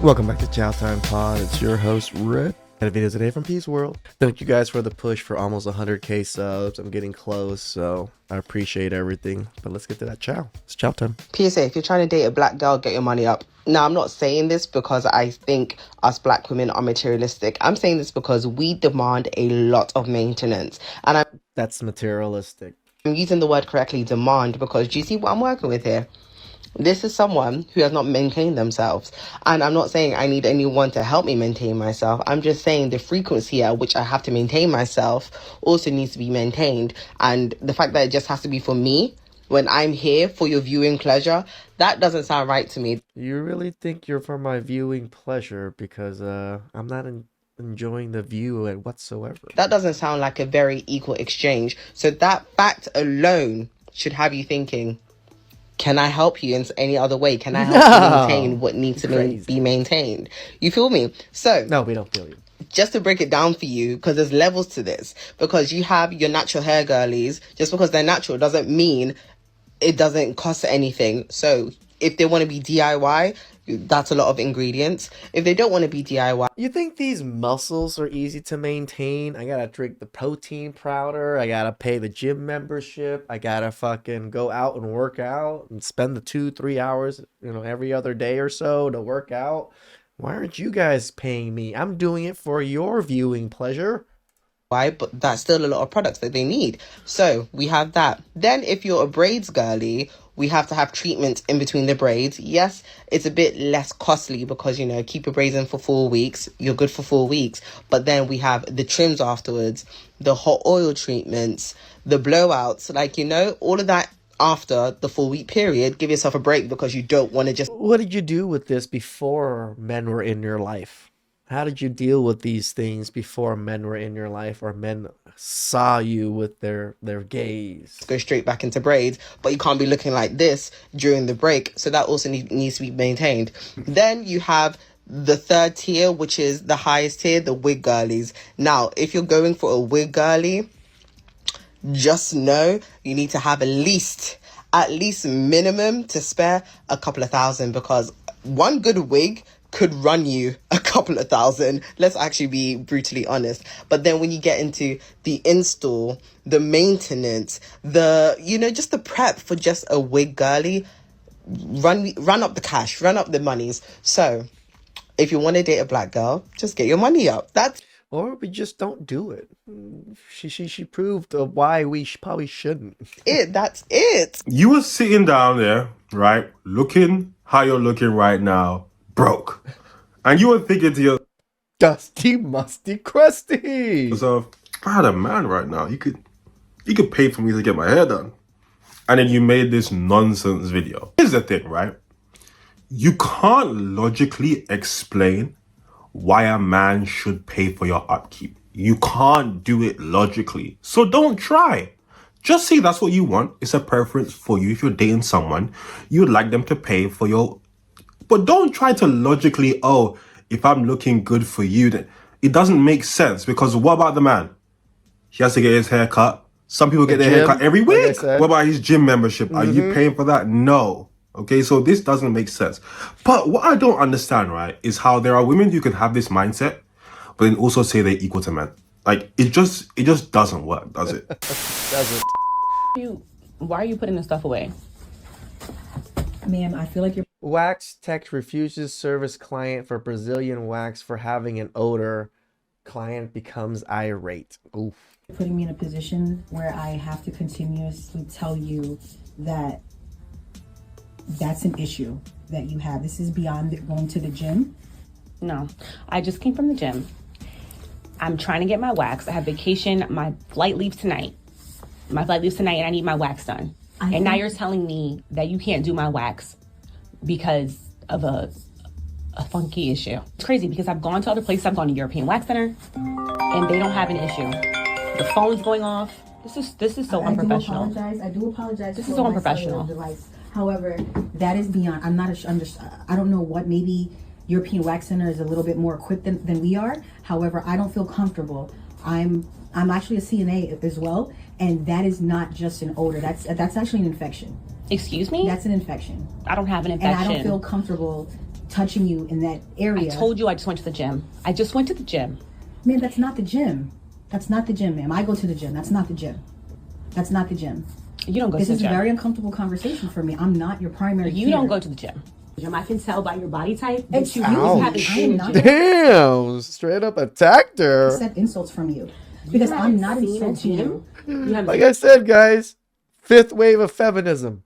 Welcome back to TheChowTimePod. It's your host, Rick. Got a video today from Peace World. Thank you guys for the push for almost 100k subs. I'm getting close, so I appreciate everything. But let's get to that chow. It's chow time. PSA, if you're trying to date a black girl, get your money up. Now, I'm not saying this because I think us black women are materialistic. I'm saying this because we demand a lot of maintenance. And That's materialistic. I'm using the word correctly, demand, because do you see what I'm working with here? This is someone who has not maintained themselves. And I'm not saying I need anyone to help me maintain myself. I'm just saying the frequency at which I have to maintain myself also needs to be maintained. And the fact that it just has to be for me when I'm here for your viewing pleasure, that doesn't sound right to me. You really think you're for my viewing pleasure because I'm not enjoying the view whatsoever. That doesn't sound like a very equal exchange. So that fact alone should have you thinking, can I help you in any other way? Can I help you maintain what needs to be maintained? You feel me? So no, we don't feel you. Just to break it down for you, because there's levels to this. Because you have your natural hair girlies. Just because they're natural doesn't mean it doesn't cost anything. So if they want to be DIY, that's a lot of ingredients. If they don't want to be DIY, you think these muscles are easy to maintain? I gotta drink the protein powder. I gotta pay the gym membership. I gotta fucking go out and work out and spend the 2-3 hours, every other day or so to work out. Why aren't you guys paying me? I'm doing it for your viewing pleasure. Why? But that's still a lot of products that they need. So we have that. Then if you're a braids girly, we have to have treatments in between the braids. Yes, it's a bit less costly because, keep your braids in for 4 weeks. You're good for 4 weeks. But then we have the trims afterwards, the hot oil treatments, the blowouts, all of that after the 4-week period. Give yourself a break because you don't want to just... What did you do with this before men were in your life? How did you deal with these things before men were in your life or men saw you with their gaze? Go straight back into braids, but you can't be looking like this during the break. So that also needs to be maintained. Then you have the third tier, which is the highest tier, the wig girlies. Now, if you're going for a wig girly, just know you need to have at least minimum to spare a couple of thousand, because one good wig could run you a couple of thousand. Let's actually be brutally honest. But then when you get into the install, the maintenance, just the prep for just a wig girly, run up the cash, run up the monies. So if you want to date a black girl, just get your money up. Or we just don't do it. She proved why we probably shouldn't. That's it. You were sitting down there, right, looking how you're looking right now, broke. And you were thinking to yourself, Dusty, musty, crusty. I had a man right now. You could pay for me to get my hair done. And then you made this nonsense video. Here's the thing, right? You can't logically explain why a man should pay for your upkeep. You can't do it logically. So don't try. Just say that's what you want. It's a preference for you. If you're dating someone, you would like them to pay for your... But don't try to logically, if I'm looking good for you, then it doesn't make sense. Because what about the man? He has to get his hair cut. Some people get their hair cut every week. What about his gym membership? Are you paying for that? No. Okay, so this doesn't make sense. But what I don't understand, right, is how there are women who can have this mindset, but then also say they're equal to men. Like, it just doesn't work, does it? Why are you putting this stuff away? Ma'am, I feel like you're... Wax tech refuses service client for Brazilian wax for having an odor. Client becomes irate. Oof. Putting me in a position where I have to continuously tell you that that's an issue that you have. This is beyond going to the gym. No, I just came from the gym. I'm trying to get my wax. I have vacation. My flight leaves tonight. And I need my wax done. Now you're telling me that you can't do my wax because of a funky issue. It's crazy because I've gone to other places. I've gone to European Wax Center and they don't have an issue. The phone's going off. This is so unprofessional. I do apologize. This is so unprofessional. However, that is beyond. I don't know what. Maybe European Wax Center is a little bit more equipped than we are. However, I don't feel comfortable. I'm actually a CNA as well, and that is not just an odor. That's actually an infection. Excuse me? That's an infection. I don't have an infection. And I don't feel comfortable touching you in that area. I told you I just went to the gym. I just went to the gym. Man, that's not the gym. That's not the gym, ma'am. I go to the gym. That's not the gym. That's not the gym. You don't go to the gym. This is a very uncomfortable conversation for me. I'm not your primary You care. don't go to the gym. I can tell by your body type It's that you ouch. have a Damn, straight up attacked her. Accept insults from you because I'm not insulting you. Like I said, guys, fifth wave of feminism,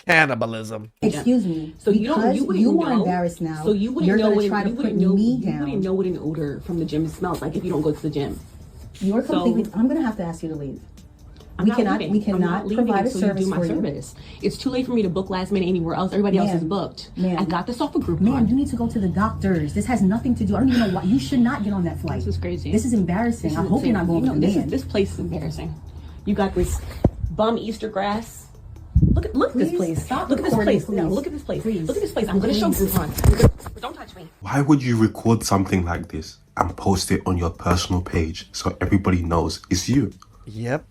cannibalism. Excuse me. So because you you are know, embarrassed now. So you wouldn't you're know going to try to you put wouldn't know, me you down. wouldn't know what an odor from the gym smells like if you don't go to the gym. You're completely. I'm going to have to ask you to leave. We cannot provide a service for you. It's too late for me to book last minute anywhere else. Everybody else is booked. I got this off a Groupon. Man, you need to go to the doctors. This has nothing to do. I don't even know why. You should not get on that flight. This is crazy. This is embarrassing. I hope you're not going with the man. This place is embarrassing. You got this bum Easter grass. Look at this place. Stop look at this recording, place. No, please. look at this place. Please. Look at this place. I'm going to show Groupon. Don't touch me. Why would you record something like this and post it on your personal page so everybody knows it's you? Yep.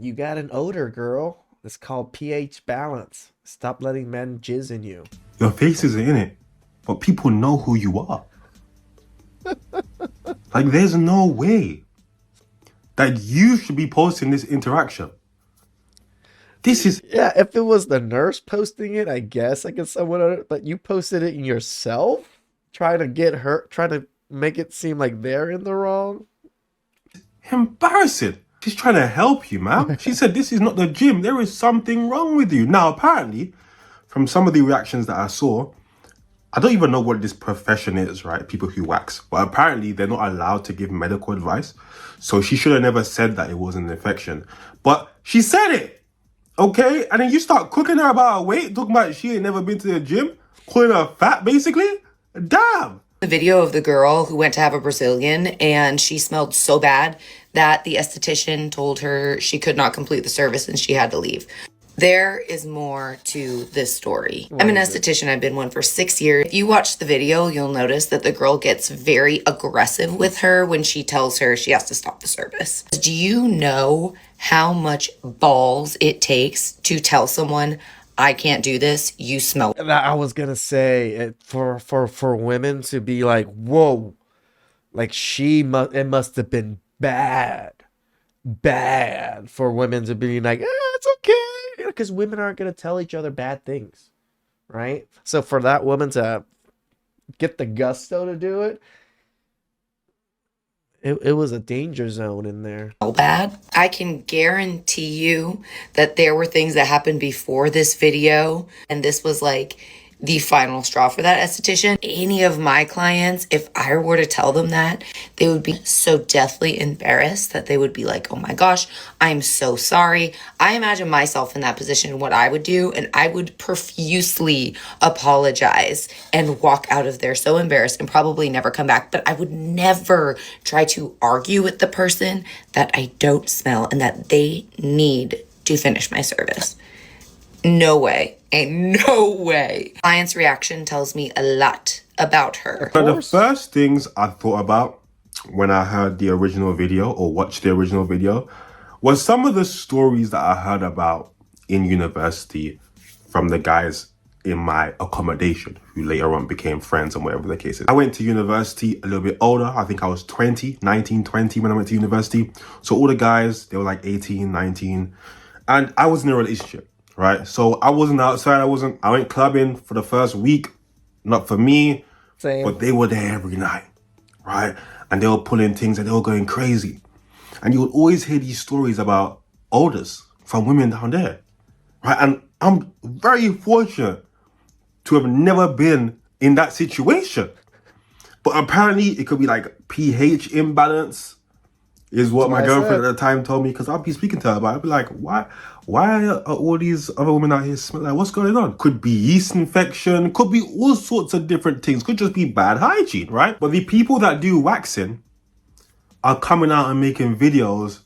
You got an odor, girl. It's called pH balance. Stop letting men jizz in you. Your face isn't in it, but people know who you are. Like, there's no way that you should be posting this interaction. This is... Yeah, if it was the nurse posting it, I guess I could someone, but you posted it in yourself? Trying to make it seem like they're in the wrong? embarrassing. She's trying to help you, man. She said, this is not the gym. There is something wrong with you. Now, apparently, from some of the reactions that I saw, I don't even know what this profession is, right? People who wax. But apparently, they're not allowed to give medical advice. So she should have never said that it was an infection. But she said it, okay? And then you start cooking her about her weight, talking about she ain't never been to the gym, calling her fat, basically. Damn. The video of the girl who went to have a Brazilian and she smelled so bad that the esthetician told her she could not complete the service and she had to leave. There is more to this story. I'm an esthetician. I've been one for 6 years. If you watch the video, you'll notice that the girl gets very aggressive with her when she tells her she has to stop the service. Do you know how much balls it takes to tell someone, I can't do this, you smell? I was gonna say for women to be like, whoa, like it must have been bad for women to be like, it's okay, because women aren't gonna tell each other bad things, right? So for that woman to get the gusto to do it, it was a danger zone in there. Bad. I can guarantee you that there were things that happened before this video, and this was like the final straw for that esthetician. Any of my clients, if I were to tell them that, they would be so deathly embarrassed that they would be like, oh my gosh, I'm so sorry. I imagine myself in that position and what I would do, and I would profusely apologize and walk out of there so embarrassed and probably never come back. But I would never try to argue with the person that I don't smell and that they need to finish my service. No way. Ain't no way. Client's reaction tells me a lot about her. But the first things I thought about when I heard the original video or watched the original video was some of the stories that I heard about in university from the guys in my accommodation who later on became friends and whatever the case is. I went to university a little bit older. I think I was 19, 20 when I went to university. So all the guys, they were like 18, 19. And I was in a relationship. Right, so I wasn't outside. I went clubbing for the first week, not for me, Same. But they were there every night, right? And they were pulling things and they were going crazy. And you would always hear these stories about odors from women down there, right? And I'm very fortunate to have never been in that situation. But apparently it could be like pH imbalance is what my girlfriend at the time told me, because I'll be speaking to her about it. I'll be like, why are all these other women out here smelling? Like, what's going on? Could be yeast infection, could be all sorts of different things, could just be bad hygiene, right? But the people that do waxing are coming out and making videos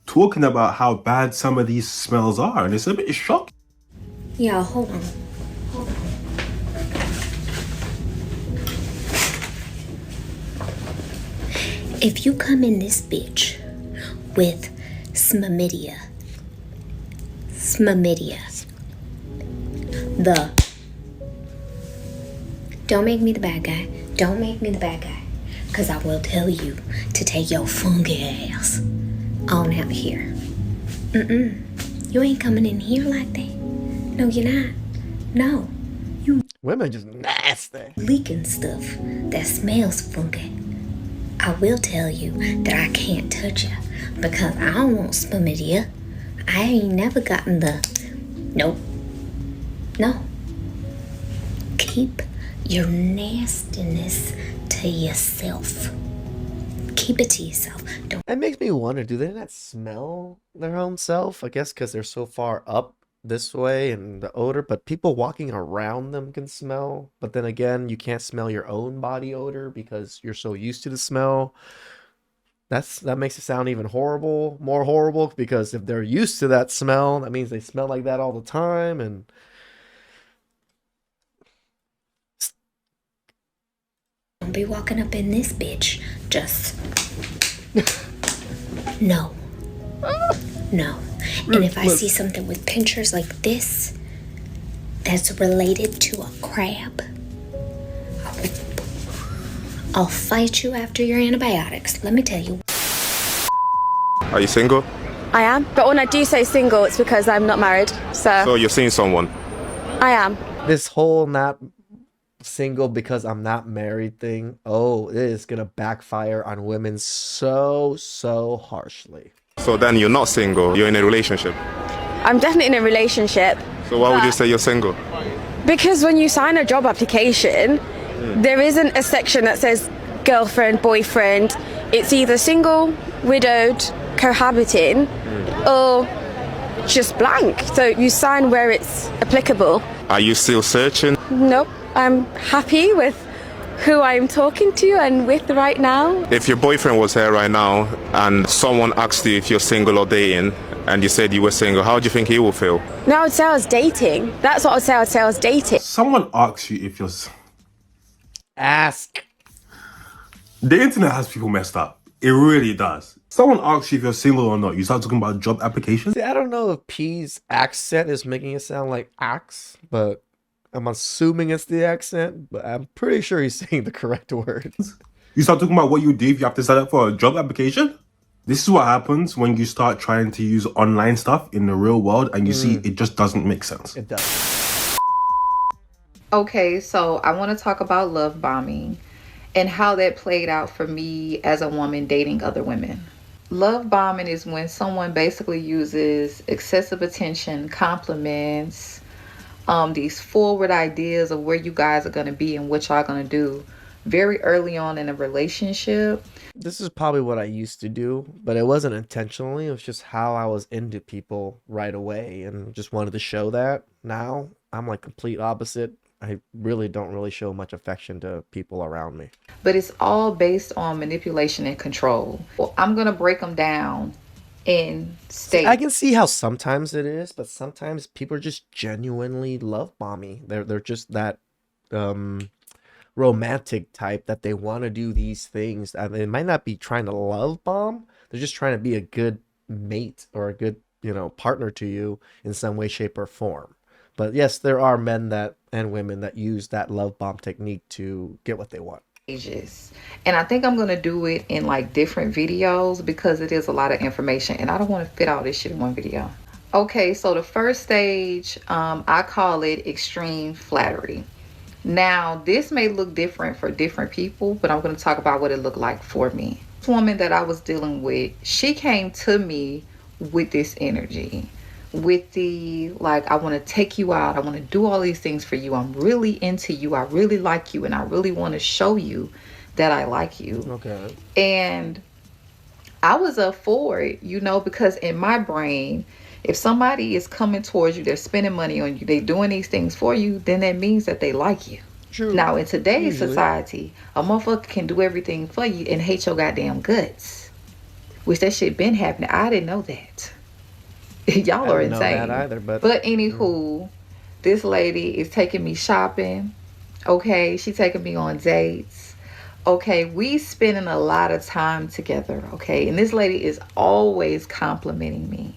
talking about how bad some of these smells are, and it's a bit shocking. Yeah, hold on. If you come in this bitch with smamidia, the Don't make me the bad guy. Don't make me the bad guy. Because I will tell you to take your funky ass on out here. You ain't coming in here like that. No, you're not. No. Women just nasty. Leaking stuff that smells funky. I will tell you that I can't touch you because I don't want some of you. I ain't never gotten the... Nope. No. Keep your nastiness to yourself. Keep it to yourself. Don't... It makes me wonder, do they not smell their own self? I guess because they're so far up this way and the odor, but people walking around them can smell. But then again, you can't smell your own body odor because you're so used to the smell. That makes it sound even more horrible, because if they're used to that smell, that means they smell like that all the time. And Don't be walking up in this bitch. Just... No. No. And if I see something with pinchers like this that's related to a crab, I'll fight you after your antibiotics. Let me tell you. Are you single? I am, but when I do say single, it's because I'm not married. So you're seeing someone? I am. this whole not single because I'm not married thing, oh, it is gonna backfire on women so harshly. So then you're not single, you're in a relationship. I'm definitely in a relationship. So why would you say you're single? Because when you sign a job application, there isn't a section that says girlfriend, boyfriend. It's either single, widowed, cohabiting, or just blank. So you sign where it's applicable. Are you still searching? Nope. I'm happy with who I'm talking to and with right now. If your boyfriend was here right now and someone asked you if you're single or dating, and you said you were single, how do you think he will feel? No, I would say I was dating. That's what I would say. I would say I was dating. Someone asks you if you're... Ask. The internet has people messed up. It really does. Someone asks you if you're single or not. You start talking about job applications. See, I don't know if P's accent is making it sound like axe, but I'm assuming it's the accent, but I'm pretty sure he's saying the correct words. You start talking about what you do if you have to sign up for a job application. This is what happens when you start trying to use online stuff in the real world and you see it just doesn't make sense. It does. Okay, so I want to talk about love bombing and how that played out for me as a woman dating other women. Love bombing is when someone basically uses excessive attention, compliments, these forward ideas of where you guys are going to be and what y'all going to do very early on in a relationship. This is probably what I used to do, but it wasn't intentionally. It was just how I was into people right away and just wanted to show that. Now I'm like complete opposite. I really don't show much affection to people around me. But it's all based on manipulation and control. Well, I'm going to break them down in state. I can see how sometimes it is, but sometimes people are just genuinely love bombing. They're just that romantic type that they want to do these things. They might not be trying to love bomb. They're just trying to be a good mate or a good, partner to you in some way, shape, or form. But yes, there are men and women that use that love bomb technique to get what they want. And I think I'm going to do it in like different videos because it is a lot of information and I don't want to fit all this shit in one video. Okay, so the first stage, I call it extreme flattery. Now, this may look different for different people, but I'm going to talk about what it looked like for me. This woman that I was dealing with, she came to me with this energy. With the, like, I want to take you out. I want to do all these things for you. I'm really into you. I really like you. And I really want to show you that I like you. Okay. And I was up for it, because in my brain, if somebody is coming towards you, they're spending money on you, they're doing these things for you, then that means that they like you. True. Now, in today's society, a motherfucker can do everything for you and hate your goddamn guts. Which that shit been happening. I didn't know that. Y'all are insane. I didn't know that either, but anywho, this lady is taking me shopping. Okay, she taking me on dates. Okay, we spending a lot of time together. Okay, and this lady is always complimenting me.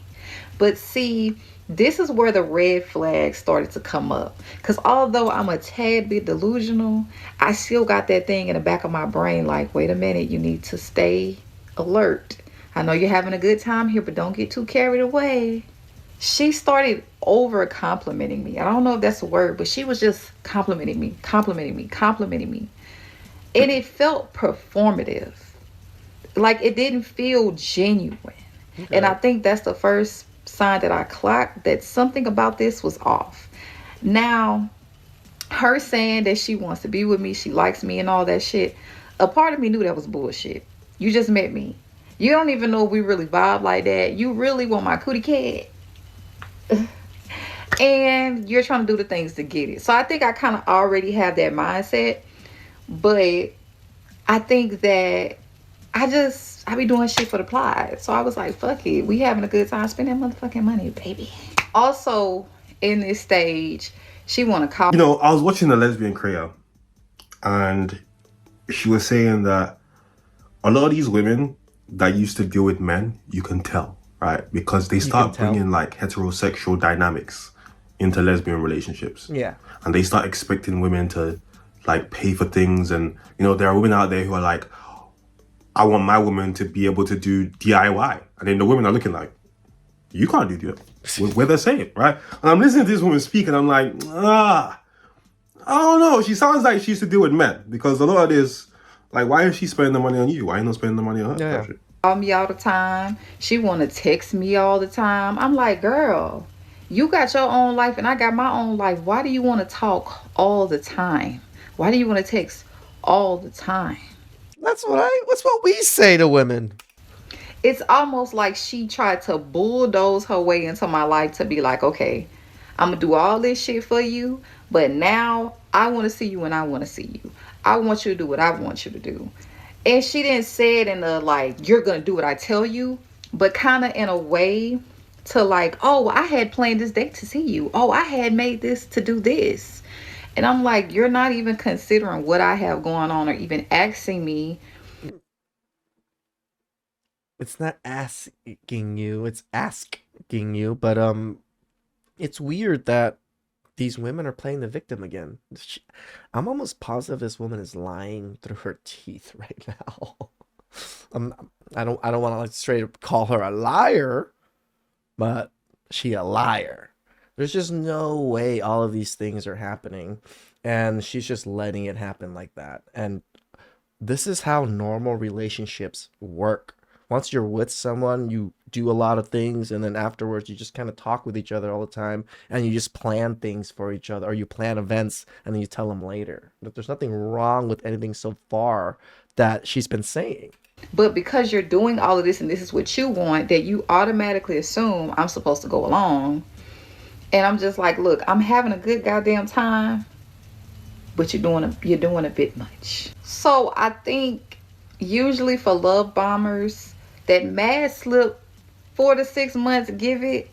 But see, This is where the red flags started to come up. Because although I'm a tad bit delusional, I still got that thing in the back of my brain like, wait a minute, you need to stay alert. I know you're having a good time here, but don't get too carried away. She started over complimenting me. I don't know if that's a word, but she was just complimenting me, complimenting me, complimenting me. And it felt performative. Like it didn't feel genuine. Okay. And I think that's the first sign that I clocked that something about this was off. Now, her saying that she wants to be with me, she likes me and all that shit, a part of me knew that was bullshit. You just met me. You don't even know if we really vibe like that. You really want my cootie cat. And you're trying to do the things to get it. So I think I kind of already have that mindset. But I think that I be doing shit for the plot. So I was like, fuck it. We having a good time. Spend that motherfucking money, baby. Also, in this stage, she want to call. You know, I was watching the Lesbian creator, and she was saying that a lot of these women that used to deal with men, you can tell, right? Because they start bringing like heterosexual dynamics into lesbian relationships. Yeah. And they start expecting women to like pay for things. And, you know, there are women out there who are like, I want my woman to be able to do DIY. And then the women are looking like, you can't do that. We're the same, right? And I'm listening to this woman speak and I'm like, I don't know. She sounds like she used to deal with men. Because a lot of this, like, why is she spending the money on you? Why are you not spending the money on her? Yeah. Call me all the time. She want to text me all the time. I'm like, girl, you got your own life and I got my own life. Why do you want to talk all the time? Why do you want to text all the time? That's what we say to women. It's almost like she tried to bulldoze her way into my life to be like, okay, I'm gonna do all this shit for you, but now I want to see you and I want to see you. I want you to do what I want you to do. And she didn't say it in a like, you're gonna do what I tell you, but kind of in a way to like, oh, I had planned this date to see you. Oh, I had made this to do this. And I'm like, you're not even considering what I have going on or even asking me. It's not asking you, it's asking you, but it's weird that these women are playing the victim again. I'm almost positive this woman is lying through her teeth right now. I don't want to like straight up call her a liar, but she a liar. There's just no way all of these things are happening, and she's just letting it happen like that. And this is how normal relationships work. Once you're with someone, you do a lot of things, and then afterwards you just kind of talk with each other all the time, and you just plan things for each other, or you plan events and then you tell them later. But there's nothing wrong with anything so far that she's been saying. But because you're doing all of this and this is what you want, that you automatically assume I'm supposed to go along. And I'm just like, look, I'm having a good goddamn time, but you're doing a bit much. So I think usually for love bombers, that mad slip 4 to 6 months, give it,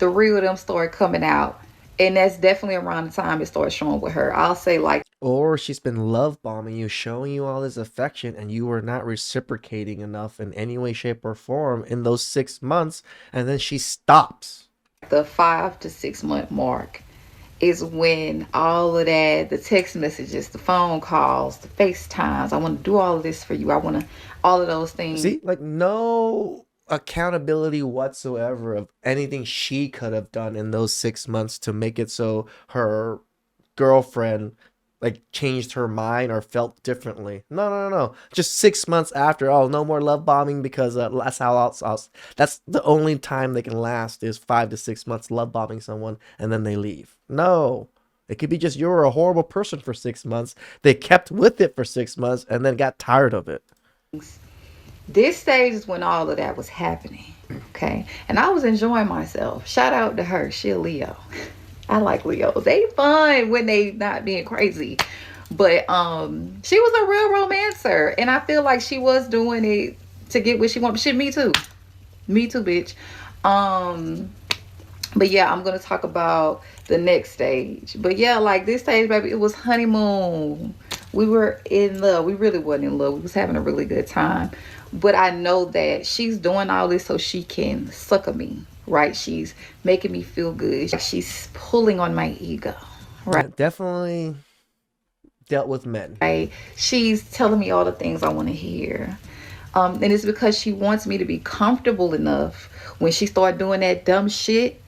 the real of them start coming out. And that's definitely around the time it starts showing with her. I'll say like, or she's been love bombing you, showing you all this affection, and you were not reciprocating enough in any way, shape, or form in those 6 months, and then she stops. The 5 to 6 month mark is when all of that, the text messages, the phone calls, the FaceTimes, I want to do all of this for you. I want to, all of those things. See, like no accountability whatsoever of anything she could have done in those 6 months to make it so her girlfriend like changed her mind or felt differently. No. Just 6 months after, oh, no more love bombing because that's how else. That's the only time they can last is 5 to 6 months love bombing someone and then they leave. No, it could be just you're a horrible person for 6 months. They kept with it for 6 months and then got tired of it. This stage is when all of that was happening. Okay, and I was enjoying myself. Shout out to her. She a Leo. I like Leos. They fun when they not being crazy. But she was a real romancer. And I feel like she was doing it to get what she wanted. Shit, me too. Me too, bitch. But yeah, I'm going to talk about the next stage. But yeah, like this stage, baby, it was honeymoon. We were in love. We really wasn't in love. We was having a really good time. But I know that she's doing all this so she can sucker me. right? She's making me feel good. She's pulling on my ego, right? Yeah, definitely dealt with men. Right? She's telling me all the things I want to hear. And it's because she wants me to be comfortable enough. When she start doing that dumb shit,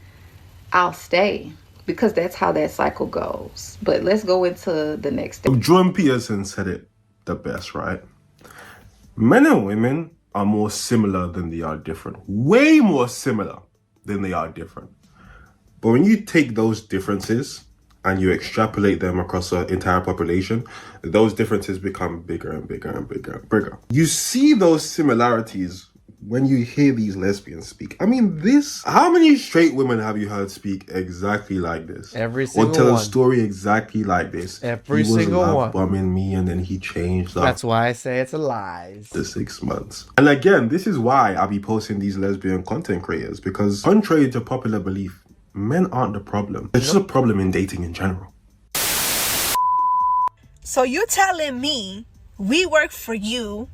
I'll stay, because that's how that cycle goes. But let's go into the next step. Jordan Peterson said it the best, right? Men and women are more similar than they are different. Way more similar than they are different. But when you take those differences and you extrapolate them across an entire population, those differences become bigger and bigger and bigger and bigger. You see those similarities when you hear these lesbians speak. I mean, how many straight women have you heard speak exactly like this? Every single or tell one. a story exactly like this. Every he was single love one. bombing me and then he changed up. That's why I say it's a lie. The 6 months. And again, this is why I'll be posting these lesbian content creators, because contrary to popular belief, men aren't the problem. It's just a problem in dating in general. So you're telling me we work for you,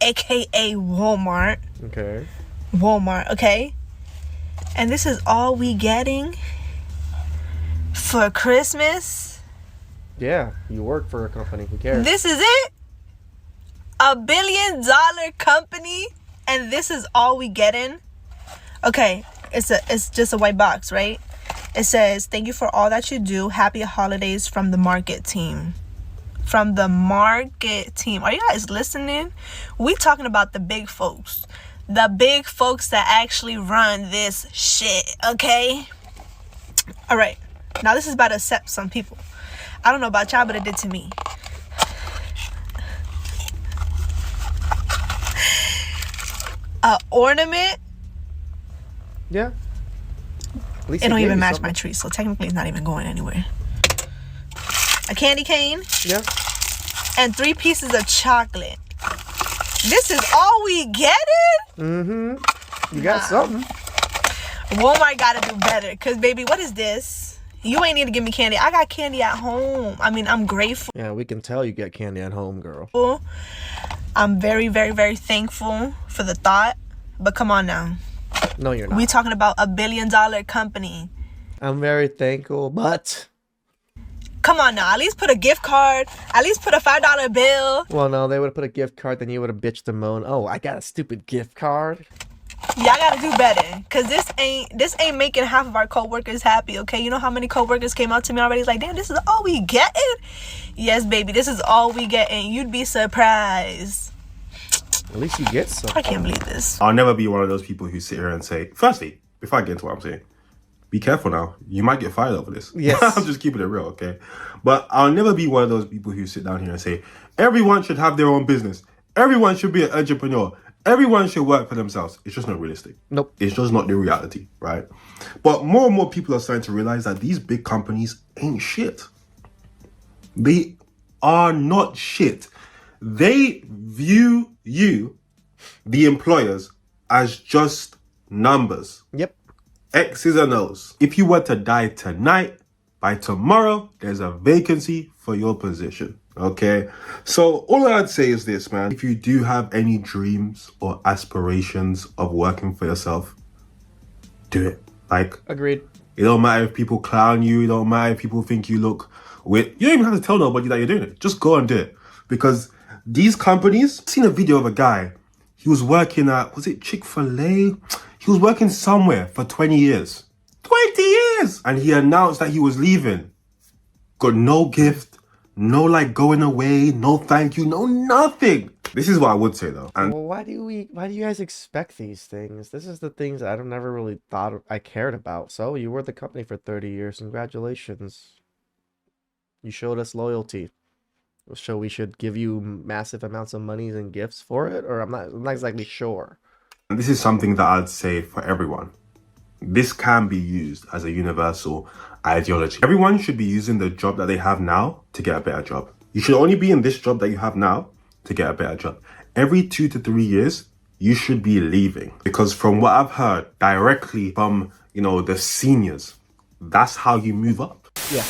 aka Walmart. Okay. Walmart, okay? And this is all we getting for Christmas? Yeah, you work for a company. Who cares? This is it? $1 billion company, and this is all we getting? Okay, it's just a white box, right? It says, "Thank you for all that you do. Happy holidays from the market team." From the market team. Are you guys listening? We talking about the big folks. The big folks that actually run this shit, okay? All right. Now this is about to upset some people. I don't know about y'all, but it did to me. Ornament. Yeah. At least It don't gave even you match something. my tree, so technically it's not even going anywhere. A candy cane. Yeah. And 3 pieces of chocolate. This is all we getting? Mm-hmm. You got something. Walmart gotta do better. Because, baby, what is this? You ain't need to give me candy. I got candy at home. I mean, I'm grateful. Yeah, we can tell you get candy at home, girl. I'm very, very, very thankful for the thought. But come on now. No, you're not. We talking about $1 billion company. I'm very thankful, but... Come on now. At least put a gift card. At least put a $5 bill. Well, no, they would have put a gift card, then you would have bitched and moaned. Oh, I got a stupid gift card. Y'all gotta do better, cause this ain't making half of our co-workers happy, okay? You know how many co-workers came out to me already? It's like, damn, this is all we getting? Yes, baby, this is all we getting. You'd be surprised. At least you get some. I can't believe this. I'll never be one of those people who sit here and say, firstly, before I get into what I'm saying, be careful now. You might get fired over this. Yes. I'm just keeping it real, okay? But I'll never be one of those people who sit down here and say, everyone should have their own business. Everyone should be an entrepreneur. Everyone should work for themselves. It's just not realistic. Nope. It's just not the reality, right? But more and more people are starting to realize that these big companies ain't shit. They are not shit. They view you, the employers, as just numbers. Yep. X's and O's. If you were to die tonight, by tomorrow, there's a vacancy for your position. Okay? So all I'd say is this, man. If you do have any dreams or aspirations of working for yourself, do it. Like, Agreed. it don't matter if people clown you. It don't matter if people think you look weird. You don't even have to tell nobody that you're doing it. Just go and do it. Because these companies, I've seen a video of a guy. He was working at, was it Chick-fil-A? He was working somewhere for 20 years. 20 years! And he announced that he was leaving. Got no gift, no like going away, no thank you, no nothing. This is what I would say though. And Well, why do you guys expect these things? This is the things I don't never really thought I cared about. So you were the company for 30 years. Congratulations. You showed us loyalty. So we should give you massive amounts of money and gifts for it? Or I'm not exactly sure. this is something that I'd say for everyone. This can be used as a universal ideology. Everyone should be using the job that they have now to get a better job. You should only be in this job that you have now to get a better job. Every 2 to 3 years, you should be leaving. Because from what I've heard directly from, the seniors, that's how you move up. Yeah,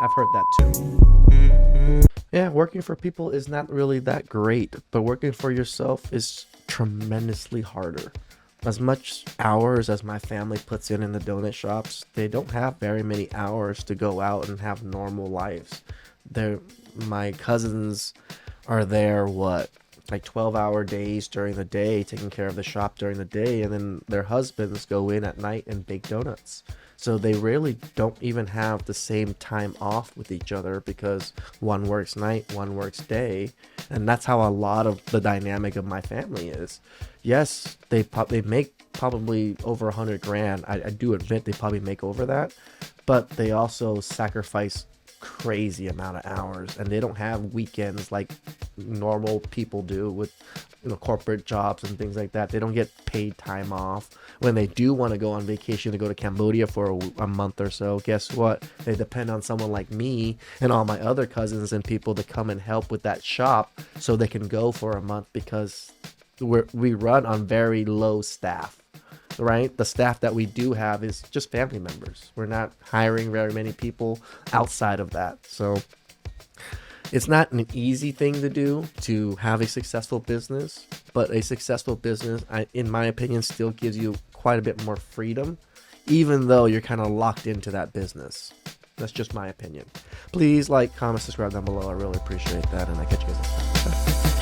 I've heard that too. Yeah, working for people is not really that great, but working for yourself is tremendously harder. as much hours as my family puts in the donut shops, they don't have very many hours to go out and have normal lives. My cousins are there, like 12-hour days during the day, taking care of the shop during the day, and then their husbands go in at night and bake donuts. So they really don't even have the same time off with each other because one works night, one works day. And that's how a lot of the dynamic of my family is. Yes, they make probably over 100 grand. I do admit they probably make over that, but they also sacrifice crazy amount of hours, and they don't have weekends like normal people do with corporate jobs and things like that. They don't get paid time off. When they do want to go on vacation to go to Cambodia for a month or so, guess what? They depend on someone like me and all my other cousins and people to come and help with that shop so they can go for a month, because we run on very low staff. Right? The staff that we do have is just family members. We're not hiring very many people outside of that. So it's not an easy thing to do to have a successful business, but a successful business, in my opinion, still gives you quite a bit more freedom, even though you're kind of locked into that business. That's just my opinion. Please like, comment, subscribe down below. I really appreciate that, and I catch you guys next time. Bye.